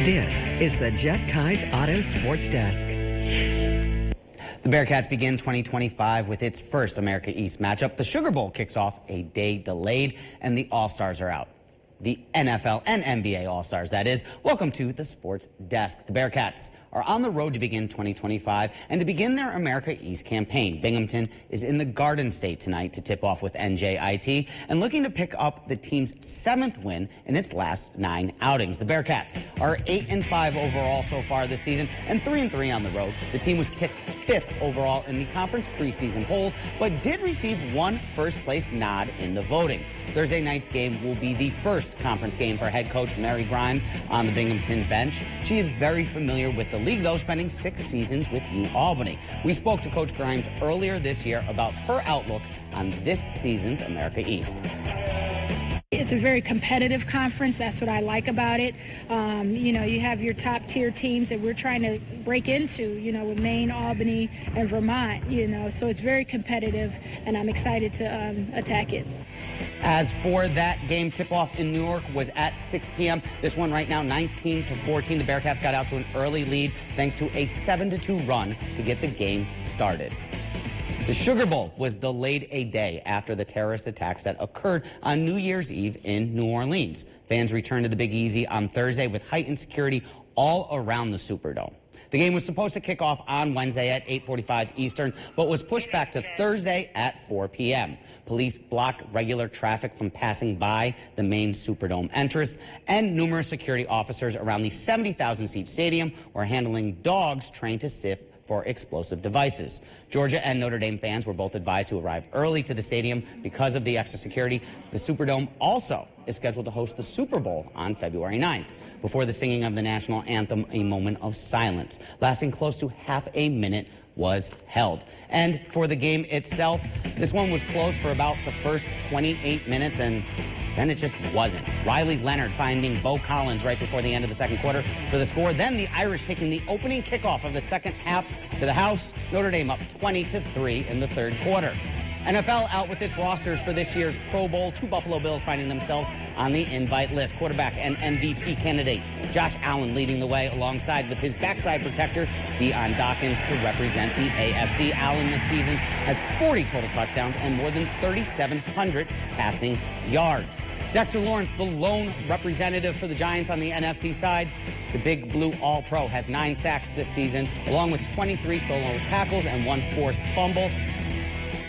This is the Jeff Kai's Auto Sports Desk. The Bearcats begin 2025 with its first America East matchup. The Sugar Bowl kicks off a day delayed, and the All-Stars are out. The NFL and NBA All-Stars, that is. Welcome to the Sports Desk. The Bearcats are on the road to begin 2025 and to begin their America East campaign. Binghamton is in the Garden State tonight to tip off with NJIT and looking to pick up the team's 7th win in its last 9 outings. The Bearcats are 8-5 overall so far this season and 3-3 on the road. The team was picked 5th overall in the conference preseason polls, but did receive one first-place nod in the voting. Thursday night's game will be the first conference game for head coach Mary Grimes on the Binghamton bench. She is very familiar with the league, though, spending 6 seasons with UAlbany. We spoke to Coach Grimes earlier this year about her outlook on this season's America East. It's a very competitive conference. That's what I like about it. You have your top tier teams that we're trying to break into, with Maine, Albany, and Vermont, so it's very competitive, and I'm excited to attack it. As for that game, tip-off in Newark was at 6 p.m. This one right now, 19-14. The Bearcats got out to an early lead thanks to a 7-2 run to get the game started. The Sugar Bowl was delayed a day after the terrorist attacks that occurred on New Year's Eve in New Orleans. Fans returned to the Big Easy on Thursday with heightened security all around the Superdome. The game was supposed to kick off on Wednesday at 8:45 Eastern, but was pushed back to Thursday at 4 p.m. Police blocked regular traffic from passing by the main Superdome entrance, and numerous security officers around the 70,000-seat stadium were handling dogs trained to sift for explosive devices. Georgia and Notre Dame fans were both advised to arrive early to the stadium because of the extra security. The Superdome also is scheduled to host the Super Bowl on February 9th. Before the singing of the national anthem, a moment of silence, lasting close to half a minute, was held. And for the game itself, this one was close for about the first 28 minutes, and then it just wasn't. Riley Leonard finding Bo Collins right before the end of the second quarter for the score. Then the Irish taking the opening kickoff of the second half to the house. Notre Dame up 20-3 in the third quarter. NFL out with its rosters for this year's Pro Bowl. 2 Buffalo Bills finding themselves on the invite list. Quarterback and MVP candidate Josh Allen leading the way alongside with his backside protector Deion Dawkins to represent the AFC. Allen this season has 40 total touchdowns and more than 3,700 passing yards. Dexter Lawrence, the lone representative for the Giants on the NFC side. The Big Blue All-Pro has 9 sacks this season, along with 23 solo tackles and 1 forced fumble.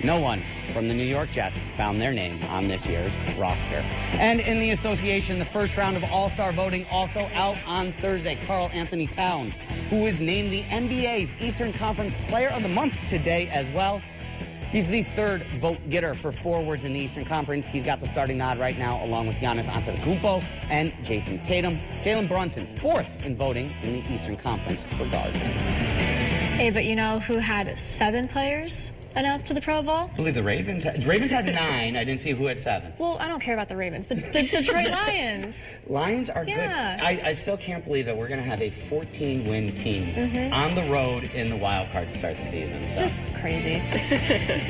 No one from the New York Jets found their name on this year's roster. And in the association, the first round of All-Star voting also out on Thursday. Karl-Anthony Towns, who is named the NBA's Eastern Conference Player of the Month today as well. He's the 3rd vote getter for forwards in the Eastern Conference. He's got the starting nod right now, along with Giannis Antetokounmpo and Jason Tatum. Jalen Brunson, 4th in voting in the Eastern Conference for guards. Hey, but you know who had 7 players announced to the Pro Bowl? I believe the Ravens. Ravens had 9. I didn't see who had 7. Well, I don't care about the Ravens. The Detroit Lions. Lions are Yeah. good. I still can't believe that we're going to have a 14-win team on the road in the wild card to start the season. So. Just crazy.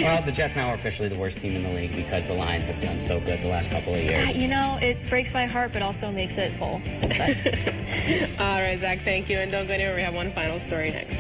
Well, the Jets now are officially the worst team in the league because the Lions have done so good the last couple of years. It breaks my heart, but also makes it full. All right, Zach, thank you. And don't go anywhere. We have one final story next.